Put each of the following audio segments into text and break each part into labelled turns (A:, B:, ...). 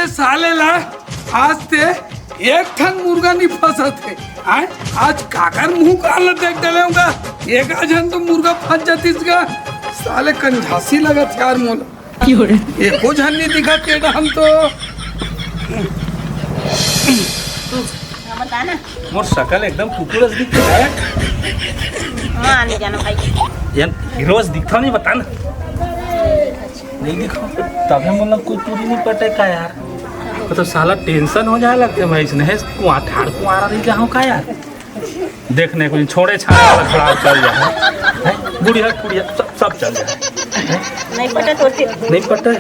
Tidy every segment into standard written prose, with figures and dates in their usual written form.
A: साले ला आज ते एक ठन मुर्गा नहीं फंसत है आए आज काकर मुंह काला देख डलेगा एक आजन तो मुर्गा फंस जातीस का साले कंझासी लगत यार मोला एको झन नहीं दिखा तेरा हम तो
B: बता ना
C: मोर शकल एकदम कुकुरस दिखता है।
B: हाँ आने जाना भाई
C: यार हीरोस दिखता नहीं बता ना नहीं दिखा तब हम मतलब कोई पूरी नहीं पटे का यार तो साला टेंशन हो जाए लगता है भाई इसने कुआं ठाड़ कुआरा नहीं क्या हो का यार देखने को छोड़े छाड़े वाला खड़ा चल जाए बुढ़िया बुढ़िया सब चल जाए
B: नहीं पता तो
C: नहीं पटे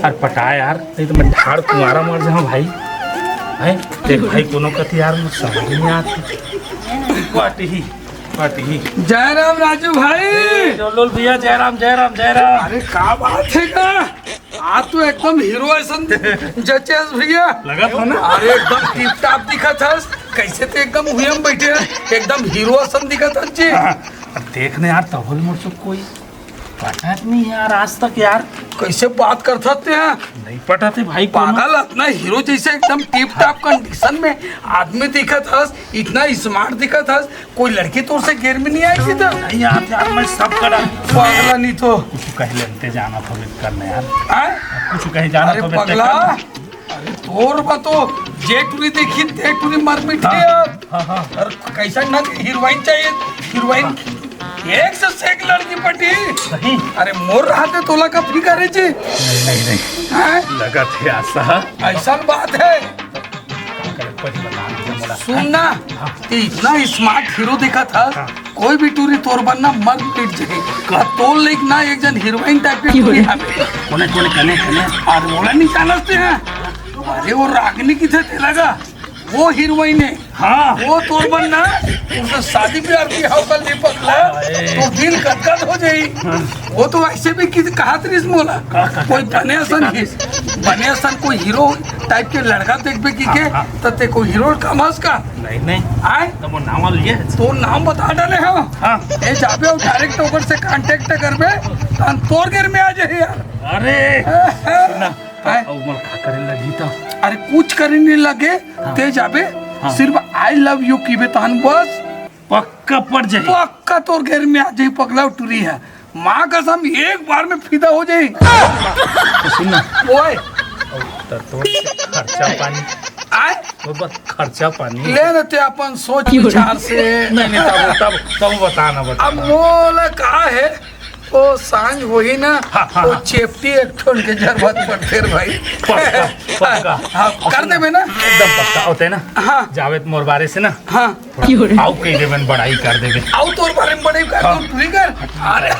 C: और पटा यार नहीं तो मैं ठाड़ कुआरा मर जाऊँ भाई है देख भाई कोनो कथी यार मुझे समझ नहीं आती पाटी
A: जय राम राजू भाई
C: लोल भैया जय राम जय राम जय राम।
A: अरे क्या बात है का आज तो एकदम हीरो ऐसा जचेस भैया
C: लगा था ना
A: अरे एकदम टिप टाप दिखा था कैसे तो एकदम हुए हम बैठे एकदम हीरो ऐसा दिखा था जी
C: देखने यार तबल मुझसे कोई पता नहीं यार आज तक यार
A: कैसे बात कर सकते हैं
C: नहीं पता थे भाई
A: पागल इतना हीरो जैसे एकदम टिप टाप कंडीशन में आदमी दिखा था इतना स्मार्ट दिखा था कोई लड़की तो उसे घेर में नहीं आई थी तो
C: नहीं यार मैं सब करा
A: पागला नहीं तो
C: कुछ कह लेते जाना था वेट करने यार कुछ कहीं जाना
A: अरे
C: था
A: पगला अरे तोर बातो जेटुरी देखी तेटुरी मर मिटे यार और कैसा ना हीरोइन चाहिए हीरोइन एक से एक लड़की पटी
C: नहीं
A: अरे मोर रहते तोला का फिकर है जी
C: नहीं लगा थे
A: ऐसा बात है सुनना इतना स्मार्ट हीरो दिखा था कोई भी टूरी तोर बनना मर पिट जाए तोल लेक ना एक जन हीरोइन टाइप की टूरी
C: कोने कोने कने कने
A: और बोला नहीं जानते हैं अरे वो रागनी की थे लगा वो हीरोइन है
C: हाँ
A: वो तोर बनना उसने शादी ब्याह की हवकल नहीं पकड़ा तो दिल कटकट हो जाई वो तो ऐसे भी किसी कहा थी मोला कोई बने सन कोई हीरो टाइप के लड़का देखबे की के तते कोई हीरो कमास का
C: नहीं
A: आए
C: तो वो नाम लिए
A: तो नाम बता डाले हो
C: हाँ
A: ए जाबे और डायरेक्ट ओकर से कांटेक्ट करबे तन तोर घर में आ जाए यार
C: अरे ना उमर का करे लगी तो
A: अरे कुछ करने लगे ते जाबे सिर्फ आई लव यू की बेतान बस
C: पक्का पड़ जाए
A: पक्का तोर घर में आ जाए पगला टूरी है माँ कसम एक बार में फिदा हो जाए
C: तो सुनना
A: ओए
C: तो खर्चा पानी
A: आए
C: वो बस खर्चा पानी
A: ले लेते अपन सोच विचार से
C: नहीं तब बताना
A: अब मोला का है वो सांझ वही ना वो चेपटी एक ठोन के जरूरत पड़ते भाई
C: पक्का
A: कर देबे ना
C: एकदम पक्का होते ना
A: हाँ
C: जावेद मोर बारे से ना
A: हाँ
C: आओ कह देबे बड़ाई कर देबे
A: आओ तोर बारे में बड़ाई कर दो ठीक है अरे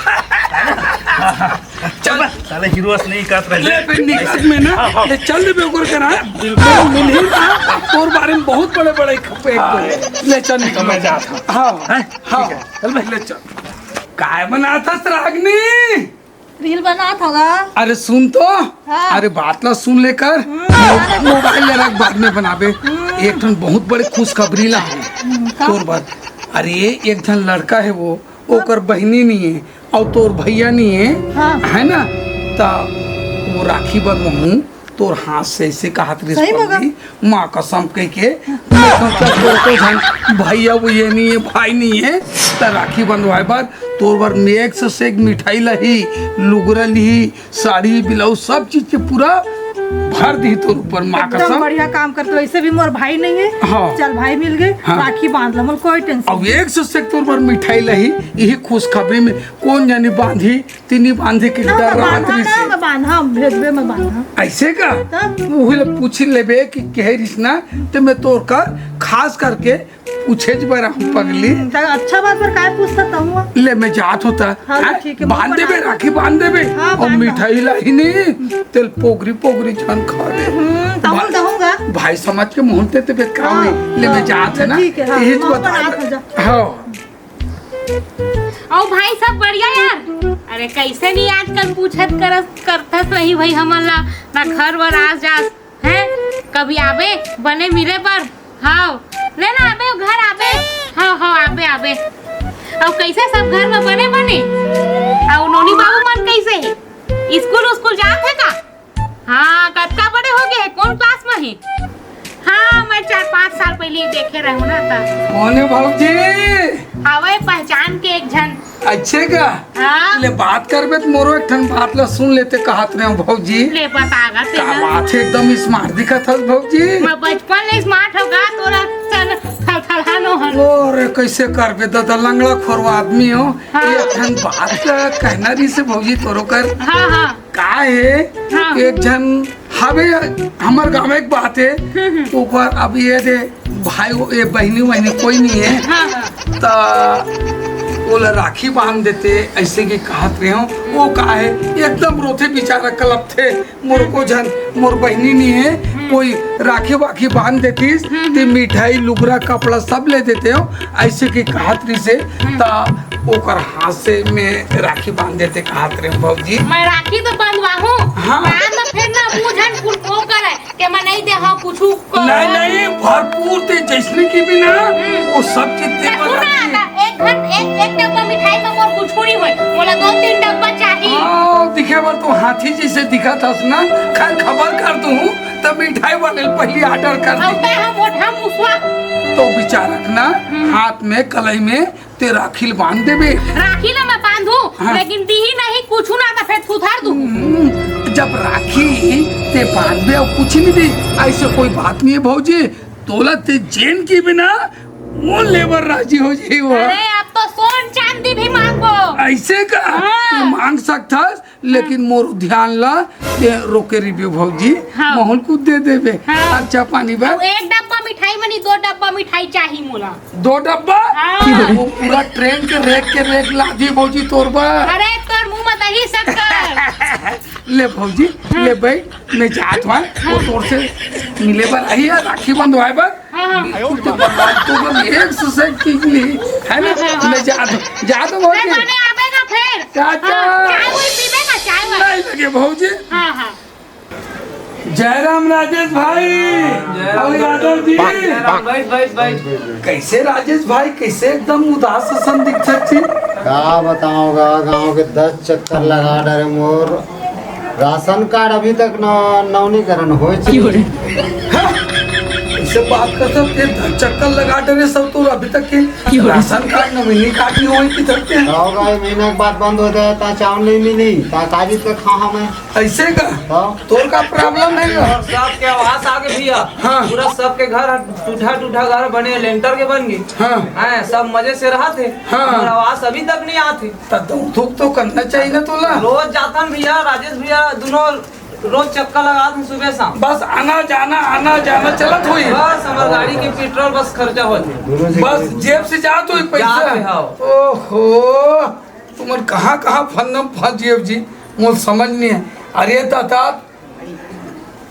A: चल
C: साले हीरोस नहीं करत रहे
A: ले फिर निकट में ना ले चल देबे ओकर करा बिल्कुल मिल ही ना तोर बारे में बहुत बड़े बड़े खपे ले चल निकल मैं जाता हां हां चल भाई ले चल काय बनाता रागनी
B: रील बनात होगा
A: अरे सुन तो
B: हाँ।
A: अरे बात ला सुन लेकर मोबाइल ले रख बाद में बनाबे एक ठन बहुत बड़े खुशखबरी ला तोर बात अरे एक ठन लड़का है वो ओकर बहनी नहीं है और तोर भैया नहीं है
B: हाँ।
A: है ना ता वो राखी बंधवाऊं तोर हाथ से ऐसे कहा माँ कसम कह के भैया वो ये नहीं है भाई नहीं है तो राखी बंधवाए बार तोर बार मेघ से मिठाई लही लुगरा ली साड़ी ब्लाउज सब चीज के पूरा भर दी तोर ऊपर माँ कसम
B: बढ़िया काम करते हो ऐसे भी मोर भाई नहीं है
A: हाँ।
B: चल भाई मिल गए
A: हाँ।
B: राखी बांध लो मोर कोई टेंशन
A: अब एक से तोर बार मिठाई लही यही खुशखबरी में कौन जानी बांधी तीनी बांधे के डर रात्रि से
B: बांधा भेजबे में बांधा
A: ऐसे का वही पूछ लेबे कि कहे रिश्ना तो मैं तोर कर खास करके पूछे बरा हूँ पगली
B: अच्छा बात पर काय पूछता हूँ
A: ले मैं जात होता
B: हाँ, ठीक है,
A: बांध देबे राखी बांध देबे
B: हाँ,
A: और मिठाई लाई नहीं तेल पोगरी पोगरी छन खा दे
B: कहूँगा
A: भाई समझ के मोहनते ते बेत काम है ले मैं जात है ना यही तो बता हाँ
D: ओ भाई सब बढ़िया यार अरे कैसे नहीं आजकल पूछत करता सही भाई हमला ना घर वर आज जास हैं कभी आबे बने मिले पर हाँ ले ना आबे घर आबे हाँ आबे अब कैसे सब घर में बने और नोनी बाबू मन कैसे है स्कूल जात है का हाँ कतका बड़े हो गए कौन 4-5 साल पहले देखे रहो ना था।
A: कौन है भौजी?
D: हवे पहचान के एक जन।
A: अच्छे का
D: हाँ
A: ले बात करबे तो मोरो एक ठन बात ला सुन लेते कहत रहे भौजी।
D: ले बतागा
A: का
D: तेरा।
A: बात है एकदम स्मार्ट दिखत है भौजी।
D: मैं बचपन में स्मार्ट होगा तोरा चल थलथलानो हन।
A: और कैसे करबे तो लंगड़ा खोरवा आदमी हो।
D: हाँ।
A: एक ठन बात का कहना रही से भौजी तोरो कर
D: हाँ हाँ
A: का है
D: हाँ।
A: एक जन हवे हमार गाँव एक बात है ऊपर अब ये दे भाई ये बहनी कोई नहीं है
D: हाँ हाँ।
A: तो बोला राखी बांध देते ऐसे की कहत रहे हो वो का है एकदम रोते बेचारा कलब थे मोर को जन मोर बहनी नहीं है कोई राखी वाखी बांध देतीस ते मिठाई लुगरा कपड़ा सब ले देते हो ऐसे की कहत रही से ता ओकर हाथ से में राखी बांध देते कहत रहे हो भौजी।
D: मैं राखी तो बंधवाहू।
A: हाँ।
D: बाद में फिर ना मुंह झन कुल वो करे कि मैं नहीं दे हाँ कुछ
A: नहीं भरपूर ते जैसने की भी ना वो सब चीज दे
D: एक डब्बा मिठाई का मोर कुछ नहीं होय मोला 2-3 डब्बा चाहिए।
A: दिखे बार तो हाथी जैसे दिखा था ना खैर खबर कर दूं तब मिठाई वाले पहले ऑर्डर कर दी।
D: अब हम मोटा मुसवा
A: तो बेचारक ना हाथ में कलाई में ते राखी बांध देबे।
D: राखी ला मैं बांधू
A: हाँ।
D: लेकिन दी नहीं कुछ ना तो फिर सुधार दूं।
A: जब राखी ते बांधबे और कुछ नहीं दे ऐसे कोई बात नहीं है भौजी तोला ते जेन की बिना वो लेबर राजी हो जाई वो।
D: अरे अब तो सोन चांदी भी मांगो।
A: ऐसे का
D: हाँ।
A: तू मांग सकता लेकिन मोर ध्यान ला ते रोके रिव्यू भौजी
D: हाँ।
A: मोहन को दे देबे
D: हाँ।
A: अच्छा पानी बा
D: अब 1 डब्बा मिठाई बनी 2 डब्बा मिठाई चाहिए मोला।
A: 2 डब्बा
D: हाँ।
A: वो पूरा ट्रेन के रेक लादी भौजी तोर बा।
D: अरे तोर मुंह में दही शक्कर।
A: ले भौजी ले भाई मैं जात हुआ वो तोर से मिले पर आई है राखी बंधवाए पर तो बस एक से की है ना मैं जात भौजी
D: माने आवेगा फिर।
A: चाचा।
D: हाँ, चाय वही पीबेगा चाय वही।
A: नहीं लगे भौजी।
D: हाँ हाँ।
A: जयराम राजेश भाई और यादव जी कैसे राजेश भाई कैसे एकदम उदास सन दिखत छी।
E: का बताऊंगा गांव के 10 चक्कर लगा डरे मोर राशन कार्ड अभी तक नवीनीकरण हो
A: ऐसे बात करते फिर चक्कर लगा डरे सब तो अभी तक के राशन कार्ड नवीनी कार्ड नहीं हुई किधर के
E: महीना के बाद बंद हो जाए ता चावल नहीं मिली ता काजी पे खा हमें
A: ऐसे का
E: हाँ।
A: तोर का प्रॉब्लम है
F: और सबके आवास आगे भैया
A: हाँ।
F: पूरा सबके घर टूटा घर बने लेंटर के बन गए
A: हाँ
F: हैं सब मजे से रहा थे
A: हाँ।
F: और आवास अभी तक नहीं आती।
A: तब धूप तो करना चाहिए ना तोला।
F: रोज जाता भैया राजेश भैया दोनों रोज चक्कर लगाते सुबह शाम
A: बस आना जाना चलत हुई
F: बस हमारे गाड़ी के पेट्रोल बस खर्चा होते
A: बस जेब से जात हुई पैसा।
F: जाते हो।
A: ओहो तुमर कहाँ फंदम फंस जेब जी मुझे समझ नहीं है। अरे ताता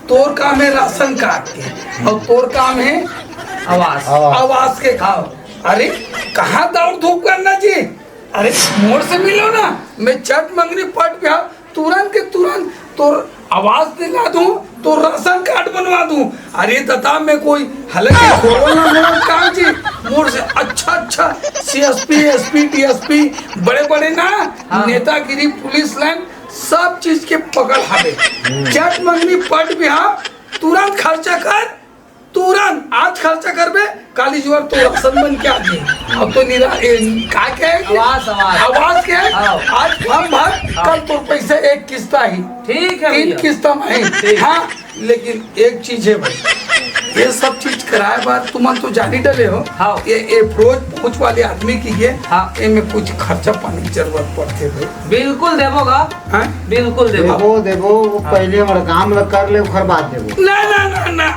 A: तोर काम है राशन कार्ड के और तोर काम है
F: आवास
A: आवास के खाओ। अरे कहाँ दौड़ धूप करना जी। अरे मोड़ से मिलो ना मैं चट मंगनी पट गया तुरंत के तुरंत तोर आवाज दिला दूं तो राशन कार्ड बनवा दूं। अरे तथा मैं कोई हालांकि कोरोना काम जी मोड़ से अच्छा CSP SP DSP बड़े ना नेतागिरी पुलिस लाइन सब चीज के पकड़ हावे चट मंगनी पट बिहार तुरंत खर्चा कर तुरंत आज खर्चा करबे काली जुआर तो राशन बन के आदमी अब तो निरा का के आवाज के आज फॉर्म भर कल तो पैसा एक किस्त आई
F: ठीक है
A: 3 किस्त में। हाँ लेकिन एक चीज है भाई ये सब चीज कराए बाद तुम तो जानी डले हो।
F: हाँ।
A: ये रोज पहुंच वाले आदमी की ये
F: हाँ।
A: में कुछ खर्चा पानी की जरूरत पड़ती है भाई।
F: बिल्कुल देवोगा
A: हाँ?
F: बिल्कुल देवो
E: देवो पहले हमारा काम कर ले फिर बात देवो
A: ना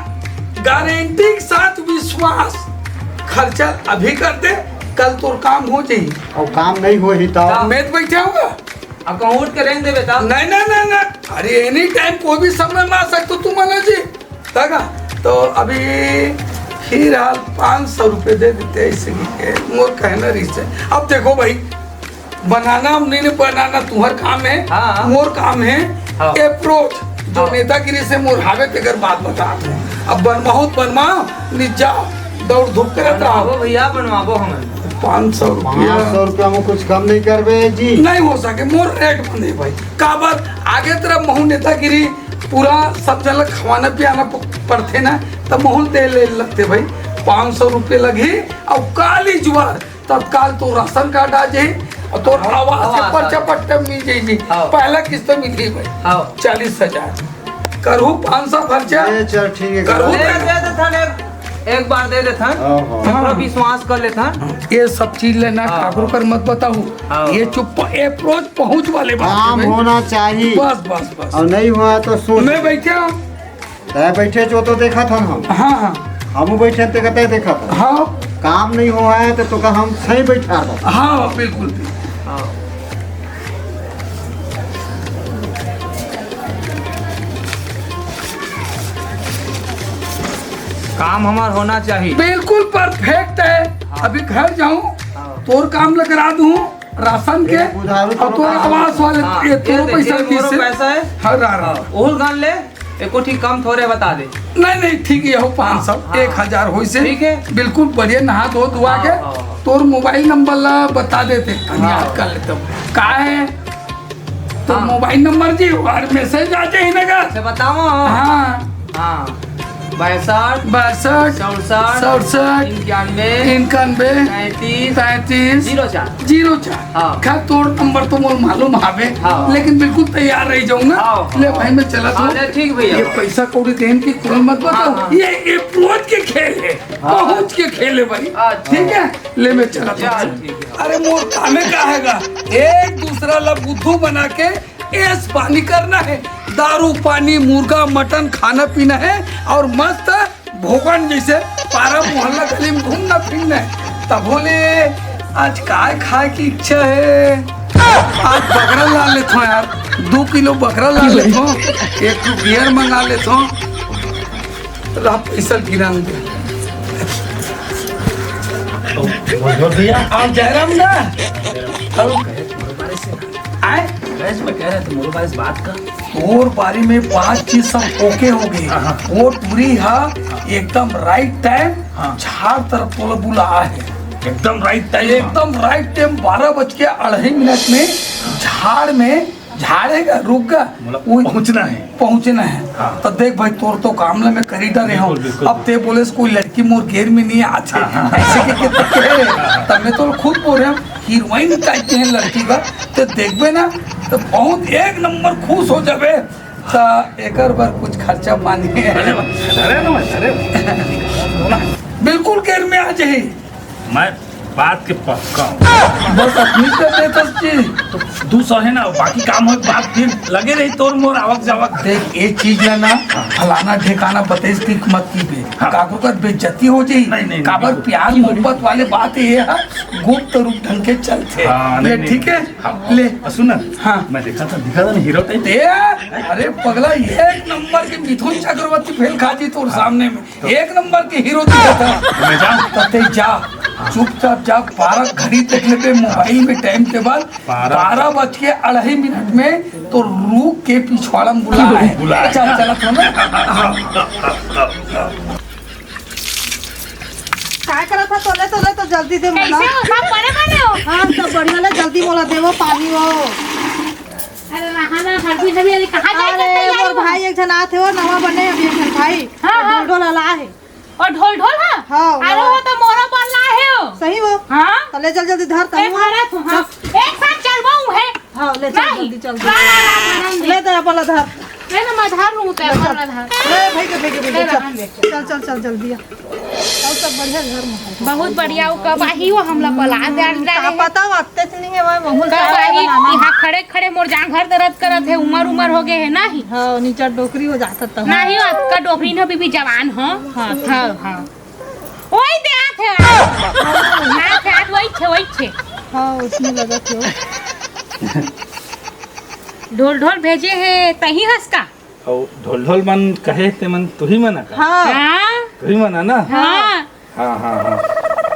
A: गारंटी के साथ विश्वास खर्चा अभी कर दे कल तो काम हो जाए
E: और काम नहीं हो ही तो
A: मैं तो बैठा हूँ
F: अकाउंट के रेंज देवे ता
A: नहीं ना अरे एनी टाइम कोई भी समय में आ सकते तुम माना जी तगा तो अभी फिलहाल 500 रुपये दे देते ऐसे के मोर कहना रही से। अब देखो भाई बनाना नहीं बनाना तुम्हार काम है।
F: हाँ।
A: मोर काम है
F: हाँ।
A: अप्रोच जो नेतागिरी से मोर हावे पे अगर बात बता दूं अब बनवाओ नहीं जाओ दौड़ धूप करत रहो
F: भैया बनवाबो हमें
A: 500 रुपया
E: 500 रुपया में कुछ कम नहीं करबे जी
A: नहीं हो सके मोर रेट बंदे भाई काबर आगे तरफ महू नेतागिरी पूरा सब जन खवाना पियाना पड़ते ना तो मोहन दे ले लगते भाई 500 रुपये लगी और काली जुआर तत्काल तो राशन कार्ड आ जाए और तो आवास से पर्चा पट्टा मिल जाएगी। पहला किस्त मिली भाई 40,000 करू 500 खर्चा
E: चल ठीक है
A: करू
F: दे दे थाने एक बार दे देथन थोड़ा विश्वास कर लेथन।
A: ये सब चीज लेना ठाकुर कर मत बताऊ। ये चुप अप्रोच पहुंच वाले बात
E: काम
A: है भाई।
E: होना चाहिए
A: बस बस बस
E: और नहीं हुआ तो सोच
A: मैं बैठे हूँ।
E: तय बैठे जो तो देखा था हम
A: हाँ
E: हम बैठे थे कहते देखा था
A: हाँ
E: काम नहीं हुआ है तो का हम सही बैठा था।
A: हाँ बिल्कुल
F: काम हमार होना चाहिए।
A: बिल्कुल परफेक्ट है। अभी घर जाऊँ तोर काम लग करा दूँ राशन के
E: उधारू
A: और तोर आवास वाले
F: हाँ,
A: ये तोर
F: ये
A: पैसा
F: देखिए, मोरो
A: किससे
F: पैसा है।
A: हाँ रहा
F: ओहल गान ले एको ठीक कम थोड़े बता दे।
A: नहीं ठीक है हो 500 1000 हो से
F: ठीक है।
A: बिल्कुल बढ़िया नहा धो धुआ के
F: हाँ।
A: तोर मोबाइल नंबर ला बता देते याद कर लेते का है तो
F: हाँ।
A: मोबाइल नंबर जी और मैसेज आ जाए ना का
F: से बताओ।
A: हाँ
F: हाँ 62
A: 62
F: 67
A: 67
F: 91
A: 91
F: 33
A: 33
F: 04
A: 04
F: हाँ।
A: खैर तोड़ नंबर तो मोल मालूम आवे
F: हाँ।
A: लेकिन बिल्कुल तैयार रह जाऊँ ना
F: हाँ।
A: ले भाई मैं चला
F: हाँ, ले, ठीक भैया।
A: ये पैसा कौड़ी देन की कुल मत बताओ
F: हाँ।
A: ये पहुंच के खेल है पहुंच के खेल है भाई
F: अच्छा।
A: ठीक है ले मैं चला
F: चल, ठीक है।
A: अरे मोर कामे का हैगा एक दूसरा ला बुद्धू बना के ऐस पानी करना है दारू पानी मुर्गा मटन खाना पीना है और मस्त भोगन जैसे पारा मोहल्ला गली में घूमना फिरना है। तब बोले आज काय खाए की इच्छा है आज बकरा ला लेता हूँ यार 2 किलो बकरा ला लेता हूँ 1 बियर मंगा लेता हूँ तो पैसा गिरा दे
C: भैया
A: आप जयराम ना आए
C: मैं कह रहा था मोरो बारे बात का
A: और बारी में 5 चीज सब ओके हो गई वो पूरी है एकदम राइट टाइम झाड़ तरफ तो बुला है
C: एकदम राइट टाइम
A: एकदम राइट टाइम 12:02 में झाड़ में झाड़ेगा रुकगा
C: पहुंचना है
A: पहुंचना है तो देख भाई तोर तो काम में करी डरे हो अब ते बोले कोई लड़की मोर घेर में नहीं आते ऐसे के तब मैं तो खुद बोल रहा हूँ हीरोइन टाइप के है लड़की का तो देखबे ना तो बहुत 1 नंबर खुश हो जाबे तो एक बार कुछ खर्चा पानी है
C: अरे
A: बिल्कुल घेर में आ जाए
C: मैं बात के पक्का
A: बस अपनी से देता चीज
C: तो 200 है ना बाकी काम हो बात फिर लगे रही तोर मोर आवक जावक
A: देख ये चीज है ना फलाना ठिकाना बतेज की मत की बे
C: हाँ।
A: काको कर बेइज्जती हो जाई
C: नहीं,
A: काबर
C: बिल्कुल।
A: प्यार मोहब्बत वाले बात ये है गुप्त रूप ढंग के चलते
C: हाँ,
A: ले
C: नहीं,
A: ठीक है
C: हाँ।
A: ले
C: सुन ना
A: हाँ।
C: मैं दिखा था ना हीरो टाइप
A: दे अरे पगला 1 नंबर के मिथुन चक्रवर्ती फेल खाजी तोर सामने में 1 नंबर के हीरो दिखा था
C: मैं जाऊं
A: तते जा चुपचाप जा 12 घड़ी तक ले पे मोबाइल में टाइम के बाद 12:02 में तो रूक के पिछवाड़ा में बुला है चल चला तो
B: काय करा था तोले तो जल्दी दे मोला
D: कैसे हो सब बड़े बने हो
B: हाँ सब बढ़िया ले जल्दी मोला देवो पानी वो
D: अरे रहाना हरबी हरबी अरे कहाँ जाए
B: अरे मोर भाई एक जन आते हो नवा बने अभी एक जन भाई
D: हाँ, हाँ।
B: ढोल ढोल ला है
D: और ढोल ढोल हाँ
B: हाँ,
D: अरे वो तो मोरा पर लाए हो
B: सही वो
D: हाँ
B: तले जल्दी धर
D: ए भारत हाँ एक साथ चलवाऊं है
B: हाँ ले चल
D: नहीं
B: जल्दी चल
D: ले
B: ले तेरा बोला धर
D: ना मधार हूँ तो अपना धार
B: ले भाई के
D: ले
B: चल
D: रहन दे।
B: चल जल्दी चल सब बढ़िया घर में है।
D: बहुत बढ़िया वो कब आई वो हमला पला दे
B: का पता वाते नहीं है भाई मामूल
D: कब आई यहाँ खड़े खड़े मोर जान घर दर्द करत है उमर हो गए है नहीं
B: हाँ नीचे डोकरी हो जाता था
D: नहीं आपका डोबरी न भी जवान हो हाँ हाँ हाँ वही दे आते हैं वही छे
B: हाँ उसमें लगा क्यों
D: ढोल ढोल भेजे है तही हंस का
C: और ढोल ढोल मन कहे ते मन तू ही मना का
B: हाँ
D: हाँ
C: तू ही मना ना
D: हाँ
C: हाँ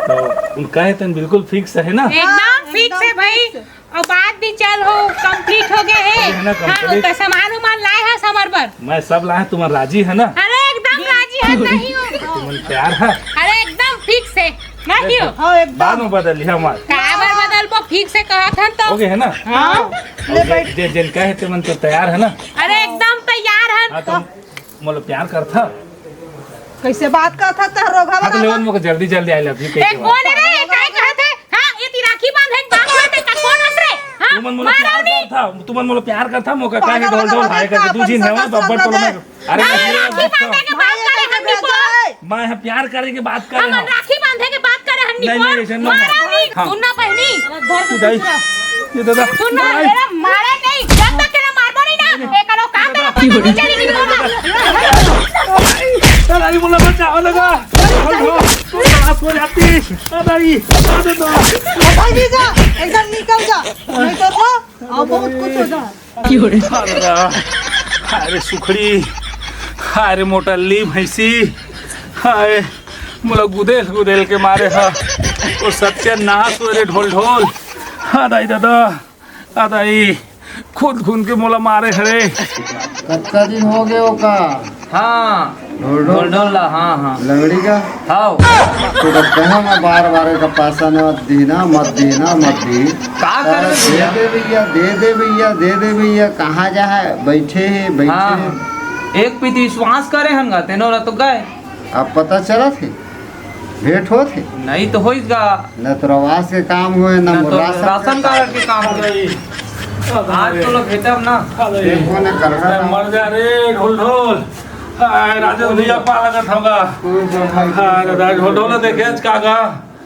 C: तो उनका है तो बिल्कुल फिक्स है ना
D: एकदम फिक्स है भाई और बात भी चल हो कंप्लीट हो गए
C: है ना,
D: है हाँ
C: complete।
D: तो सामान उमान लाए हैं समर पर
C: मैं सब लाए तुम्हार राजी है ना
D: अरे एकदम राजी है नहीं हो
C: तुम प्यार है
D: अरे एकदम फिक्स है नहीं हो
B: हाँ एकदम
C: बाद में बदल लिया हमार
D: काबर बदल वो फिक्स से कहा था तो
C: हो गए है ना
D: हाँ
B: ले बैठ
C: जे जिनका है ते मन तो तैयार है ना
D: अरे एकदम तैयार है
C: हाँ तो मोला प्यार करता
B: कैसे बात करता था रोगा
C: हाँ तो लेवन मोके जल्दी जल्दी आई लव यू
D: ए कौन है रे काय कहत है हां ये ती राखी बांधे बात होते का कौन हस रे हां
C: तू मन मोला प्यार करता तू मन मोला प्यार करता मोका काहे ढोल ढोल भाई करके तू जीन है बब्बर तो मैं अरे
D: राखी बांधे के बात करे हन्नी को
C: मैं है प्यार करे के बात करे
D: हम राखी बांधे के बात करे हन्नी
C: नहीं, नहीं, ऐसे
D: को
C: ना।
D: मारा
C: हाँ।
D: सुनना पहली
C: तू दाई ये दादा
D: सुनना मेरा मारे नहीं जब तक तेरा मारबो नहीं ना ए करो काम तेरा पता चली
C: दाई मोला बचाओ लगा तू पास हो जाती दाई दे दो
B: भाई भी जा एकदम निकल जा नहीं तो अब बहुत कुछ हो जाए
C: अरे सुखड़ी अरे मोटल्ली भैंसी हाय मोला गुदेल गुदेल के मारे हा और सच्चे नाश हो रे ढोल ढोल हाँ दाई दादा हाँ दाई खुद खून के मोला मारे हरे
E: कत्ता दिन हो गए का
F: हाँ
E: ढोल
F: ढोल ढोल ला हाँ हाँ
E: लंगड़ी का
F: हाओ
E: तो कहा मैं बार बार का पैसा मत देना मत देना मत दी
F: का कर
E: दे दे भैया दे दे भैया दे दे भैया कहाँ जा है बैठे है बैठे
F: हाँ
E: है
F: एक पीती विश्वास करे हन गाते नो तो गए
E: अब पता चला थे भेंट हो थे
F: नहीं तो होइगा
E: न तो रवास के काम हुए न
F: ना तो
E: राशन
F: राशन कार्ड के काम हो आज तो लोग भेटब ना
E: देखो न कर रहा था।
C: मर जा रे ढोल ढोल हाय राजेश भैया पाला का थागा हाय दादा ढोल ढोल देखे कागा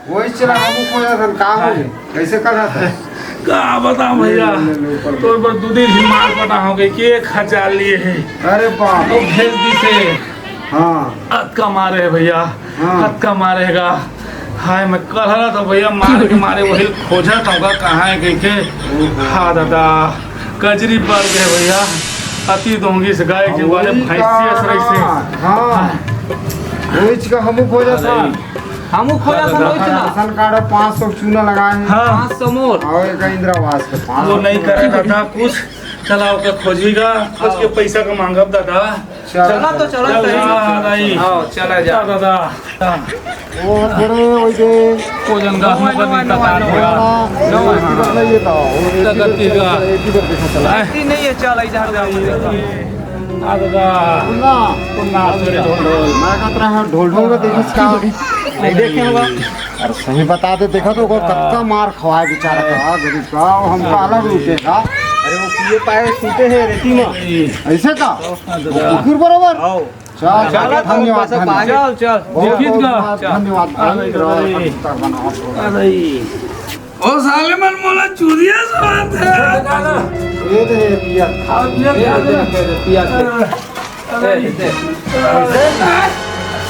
E: वही चला हम को यार काम हो कैसे कर रहा था
C: का बता भैया तोर पर दू दिन ही मार पटा हो गई के खचा लिए है
E: अरे बाप
C: तो भेज दी से
E: हाँ
C: अक्का मारे है भैया
E: हाँ।
C: अक्का मारेगा हाय मैं कल रहा था भैया मार के मारे वही खोजा था कहाँ है कहीं के हाँ दादा कजरी पड़ गए भैया अति दोंगी से गाय के वाले भैंसी असर से
E: हाँ वही का हम को जा था
F: हम खोया था रोज ना
E: राशन कार्ड 500 चूना लगाए हैं
C: हाँ
F: 500 मोर
E: और एक इंदिरावास के 500
C: वो नहीं करेगा था कुछ चलाओ के खोजिएगा खोज के पैसा का मांगब दादा
F: चला तो चला
C: चल
F: सही
C: जा दाई
F: आओ चला जा
C: दादा
E: वो थोड़े वही के
C: कोजन का मुकदमा
E: नहीं था
C: तकती का
F: इतनी नहीं है चल आई जा
C: दादा
E: ना
C: पुन्ना सोरे ढोल ढोल
E: मैं कहता रहा ढोल ढोल का देखिस का
C: नहीं देखे होगा
E: अरे सही बता दे देखा तो वो कत्ता मार खवाए बेचारा का गरीब का और हमका अलग लूटेगा अरे वो किए पाए सूते हैं रेती में ऐसे का फिर बराबर चल चल धन्यवाद
F: चल चल
E: बहुत धन्यवाद
A: ओ साले मन मोला चूरिया सवात है
E: ये दे पिया खा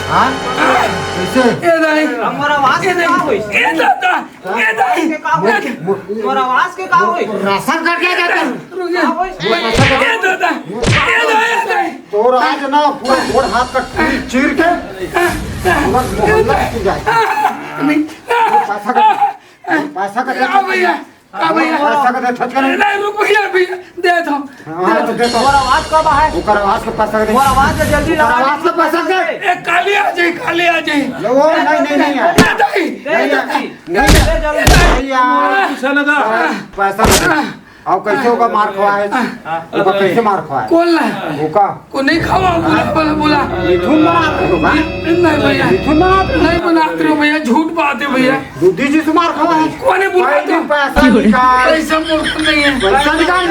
E: हाँ कैसे
A: ए दाई
F: हमारा आवाज के का होई
A: ए दादा ए दाई
F: के का होई हमारा आवाज के का होई
E: राशन कार्ड क्या जाता है
A: ए दादा ए दाई
E: तोर आज ना पूरा गोड़ हाथ का चीर के मोहल्ला की जाए पैसा का
A: आ भैया
E: पैसा का ठच कर
A: नहीं रुक भैया भैया दे दो
E: हां तो दे तो
F: हमारा आवाज कब है
E: ओकर आवाज के पैसा दे
F: हमारा आवाज में जल्दी लगा
E: आवाज के पैसा दे
A: ए काली आ जाए
E: लो नहीं है
A: ए दाई
F: दे जल्दी
E: नहीं
F: दे जल्दी
E: नहीं यार
C: पूछा लगा
E: पैसा दे अब कैसे होगा मार खवाए होगा कैसे मार खवाए
A: कौन ला
E: होगा
A: को नहीं खावा बोला बोला
E: मिथुन बनाते होगा
A: नहीं भैया
E: मिथुन बनाते
A: नहीं बनाते हो भैया झूठ बात है भैया
E: दूधी जी से मार खवाए
A: कौन है बुलाते
E: पैसा निकाल
A: ऐसा मूर्ख नहीं है
E: पैसा निकाल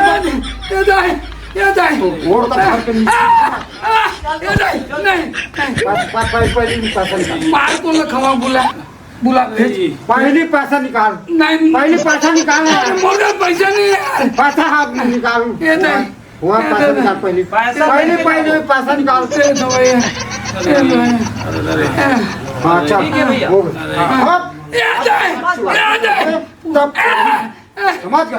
A: ये दाई ये दाई
E: गोड़ का धर के नीचे
A: ये दाई नहीं
E: पैसा निकाल
A: मार को लखवा बुला भेज
E: पहले पैसा निकाल
A: नहीं
E: पहले पैसा निकाल
A: मोर पैसा नहीं है
E: पैसा हाथ में निकाल
A: ये दे
E: हुआ पैसा निकाल पहले पहले पैसा निकाल
A: दे दो भैया
E: हाँ चल
F: ठीक है भैया।
E: हो गया अब
A: ये दे
E: तब समझ गए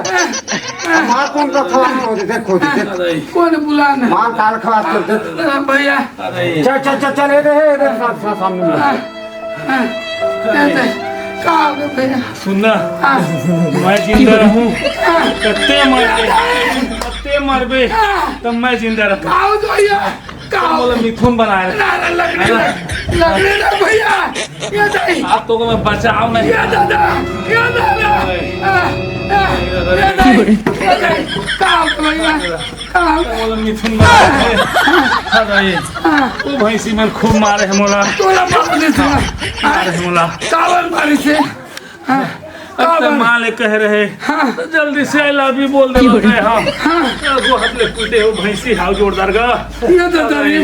E: मार कौन का खवा हो देखो देख
A: कौन बुलाना
E: मार काल खवा कर दे
A: भैया
E: चल ये सामने
A: का हो गया भैया
C: सुनना मैं जिंदा रहूं कत्ते मरबे तब मैं जिंदा रहूं
A: का हो तो भैया का
C: बोला मिथुन बनाए
A: ना ना लगने ना भैया ये नहीं
C: आप तो को मैं बचाओ नहीं
A: ये दादा ये दादा ये नहीं का भैया का
C: बोला मिथुन बनाए अरे वो भैंसी में खूब मारे है मोला
A: तोला मारने से
C: मारे है मोला
A: कावन मारी से
C: अब तो माँ ले कह रहे तो जल्दी से आई लव यू बोल दे वो हाथ ले टूटे हो भैंसी हाउ जोरदार का
A: ये दादा रे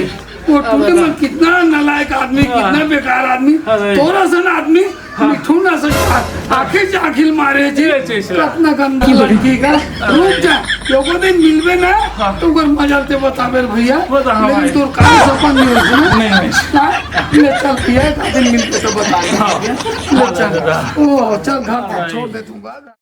A: वो टूटे में कितना नालायक आदमी कितना बेकार आदमी
C: अरे।
A: तोरा सन आदमी मिठू ना सकता आखिर से आखिर मारे जी
C: ये चीज़ है।
A: कितना गंदा लड़की का रुक जा लोगों ने मिलवे ना तो अगर मजा से बतावे भैया
C: बता हाँ
A: लेकिन
C: भाई।
A: तोर काम सपन नहीं होता ना
C: नहीं
A: ले चल पिया एक दिन मिलके तो बता ले चल ओ चल घर छोड़ दे दूंगा